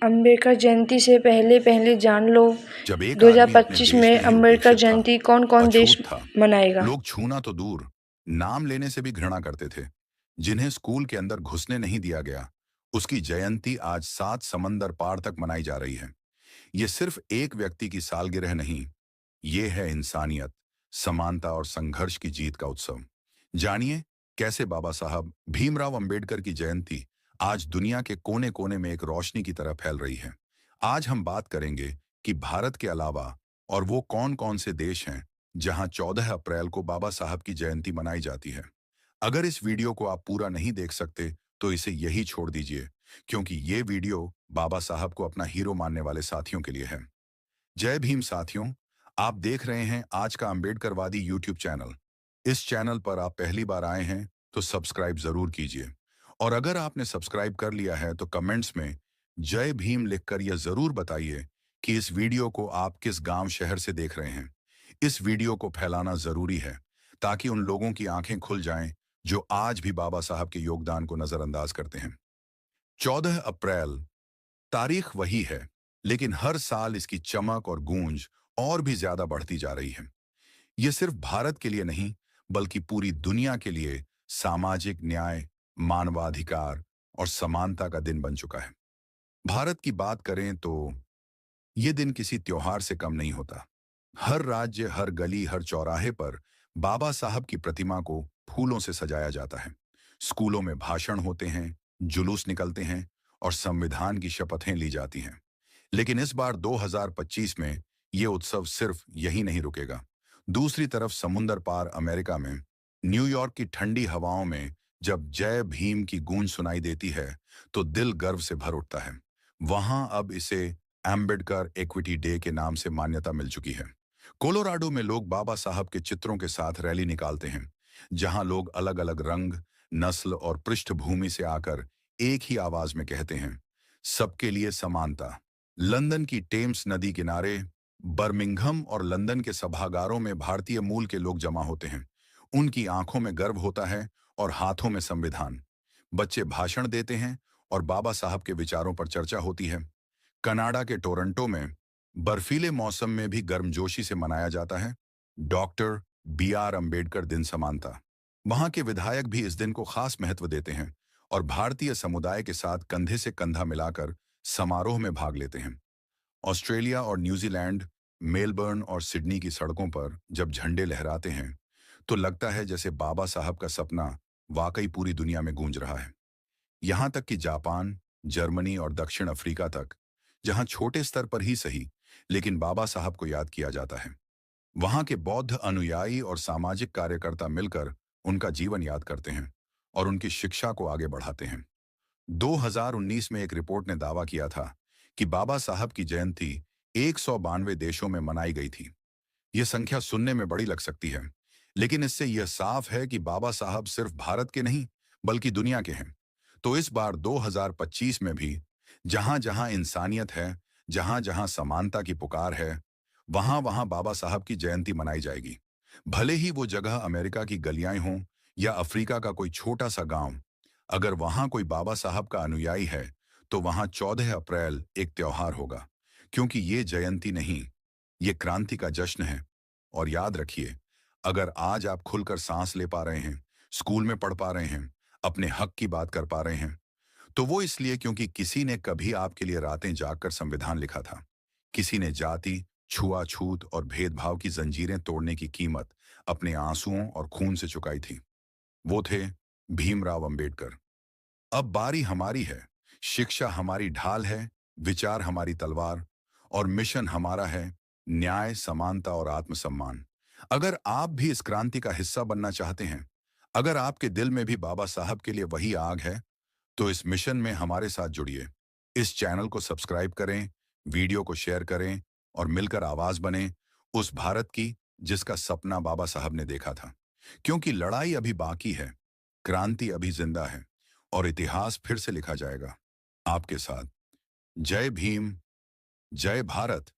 अम्बेडकर जयंती से पहले पहले जान लो जब एक आदमी अपने 2025 देश में के लिए अम्बेडकर उपेक्षित था, जयंती कौन कौन देश अछूत था, मनाएगा? लोग छूना तो दूर, नाम लेने से भी घृणा करते थे। जिन्हें स्कूल के अंदर घुसने नहीं दिया गया, उसकी जयंती आज 7 समंदर पार तक मनाई जा रही है। ये सिर्फ एक व्यक्ति की सालगिरह नहीं, ये है इंसानियत, समानता और संघर्ष की जीत का उत्सव। जानिए कैसे बाबा साहब भीमराव अंबेडकर की जयंती आज दुनिया के कोने कोने में एक रोशनी की तरह फैल रही है। आज हम बात करेंगे कि भारत के अलावा और वो कौन कौन से देश हैं जहां 14 अप्रैल को बाबा साहब की जयंती मनाई जाती है। अगर इस वीडियो को आप पूरा नहीं देख सकते तो इसे यही छोड़ दीजिए, क्योंकि ये वीडियो बाबा साहब को अपना हीरो मानने वाले साथियों के लिए है। जय भीम साथियों, आप देख रहे हैं आज का अंबेडकरवादी यूट्यूब चैनल। इस चैनल पर आप पहली बार आए हैं तो सब्सक्राइब जरूर कीजिए, और अगर आपने सब्सक्राइब कर लिया है तो कमेंट्स में जय भीम लिखकर यह जरूर बताइए कि इस वीडियो को आप किस गांव शहर से देख रहे हैं। इस वीडियो को फैलाना जरूरी है ताकि उन लोगों की आंखें खुल जाएं जो आज भी बाबा साहब के योगदान को नजरअंदाज करते हैं। 14 अप्रैल तारीख वही है, लेकिन हर साल इसकी चमक और गूंज और भी ज्यादा बढ़ती जा रही है। ये सिर्फ भारत के लिए नहीं, बल्कि पूरी दुनिया के लिए सामाजिक न्याय, मानवाधिकार और समानता का दिन बन चुका है। भारत की बात करें तो ये दिन किसी त्योहार से कम नहीं होता। हर राज्य, हर गली, हर चौराहे पर बाबा साहब की प्रतिमा को फूलों से सजाया जाता है। स्कूलों में भाषण होते हैं, जुलूस निकलते हैं और संविधान की शपथें ली जाती हैं। लेकिन इस बार 2025 में ये उत्सव सिर्फ यही नहीं रुकेगा। दूसरी तरफ समुंदर पार अमेरिका में, न्यूयॉर्क की ठंडी हवाओं में जब जय भीम की गूंज सुनाई देती है तो दिल गर्व से भर उठता है। वहां अब इसे एम्बेडकर इक्विटी डे के नाम से मान्यता मिल चुकी है। कोलोराडो में लोग बाबा साहब के चित्रों के साथ रैली निकालते हैं, जहां लोग अलग अलग रंग, नस्ल और पृष्ठभूमि से आकर एक ही आवाज में कहते हैं, सबके लिए समानता। लंदन की टेम्स नदी किनारे, बर्मिंघम और लंदन के सभागारों में भारतीय मूल के लोग जमा होते हैं। उनकी आंखों में गर्व होता है और हाथों में संविधान। बच्चे भाषण देते हैं और बाबा साहब के विचारों पर चर्चा होती है। कनाडा के टोरंटो में बर्फीले मौसम में भी गर्मजोशी से मनाया जाता है डॉक्टर B.R. अम्बेडकर दिन समानता। वहां के विधायक भी इस दिन को खास महत्व देते हैं और भारतीय समुदाय के साथ कंधे से कंधा मिलाकर समारोह में भाग लेते हैं। ऑस्ट्रेलिया और न्यूजीलैंड, मेलबर्न और सिडनी की सड़कों पर जब झंडे लहराते हैं तो लगता है जैसे बाबा साहब का सपना वाकई पूरी दुनिया में गूंज रहा है। यहाँ तक कि जापान, जर्मनी और दक्षिण अफ्रीका तक, जहाँ छोटे स्तर पर ही सही लेकिन बाबा साहब को याद किया जाता है, वहाँ के बौद्ध अनुयायी और सामाजिक कार्यकर्ता मिलकर उनका जीवन याद करते हैं और उनकी शिक्षा को आगे बढ़ाते हैं। 2019 में एक रिपोर्ट ने दावा किया था कि बाबा साहब की जयंती 192 देशों में मनाई गई थी। यह संख्या सुनने में बड़ी लग सकती है, लेकिन इससे यह साफ है कि बाबा साहब सिर्फ भारत के नहीं, बल्कि दुनिया के हैं। तो इस बार 2025 में भी जहां जहां इंसानियत है, जहां जहां समानता की पुकार है, वहां वहां बाबा साहब की जयंती मनाई जाएगी। भले ही वो जगह अमेरिका की गलियां हों या अफ्रीका का कोई छोटा सा गांव, अगर वहां कोई बाबा साहब का अनुयायी है तो वहां 14 अप्रैल एक त्योहार होगा, क्योंकि ये जयंती नहीं, ये क्रांति का जश्न है। और याद रखिए, अगर आज आप खुलकर सांस ले पा रहे हैं, स्कूल में पढ़ पा रहे हैं, अपने हक की बात कर पा रहे हैं, तो वो इसलिए क्योंकि किसी ने कभी आपके लिए रातें जागकर संविधान लिखा था। किसी ने जाति, छुआछूत और भेदभाव की जंजीरें तोड़ने की कीमत अपने आंसुओं और खून से चुकाई थी। वो थे भीमराव अंबेडकर। अब बारी हमारी है। शिक्षा हमारी ढाल है, विचार हमारी तलवार, और मिशन हमारा है न्याय, समानता और आत्मसम्मान। अगर आप भी इस क्रांति का हिस्सा बनना चाहते हैं, अगर आपके दिल में भी बाबा साहब के लिए वही आग है, तो इस मिशन में हमारे साथ जुड़िए। इस चैनल को सब्सक्राइब करें, वीडियो को शेयर करें और मिलकर आवाज बने उस भारत की जिसका सपना बाबा साहब ने देखा था। क्योंकि लड़ाई अभी बाकी है, क्रांति अभी जिंदा है और इतिहास फिर से लिखा जाएगा आपके साथ। जय भीम, जय भारत।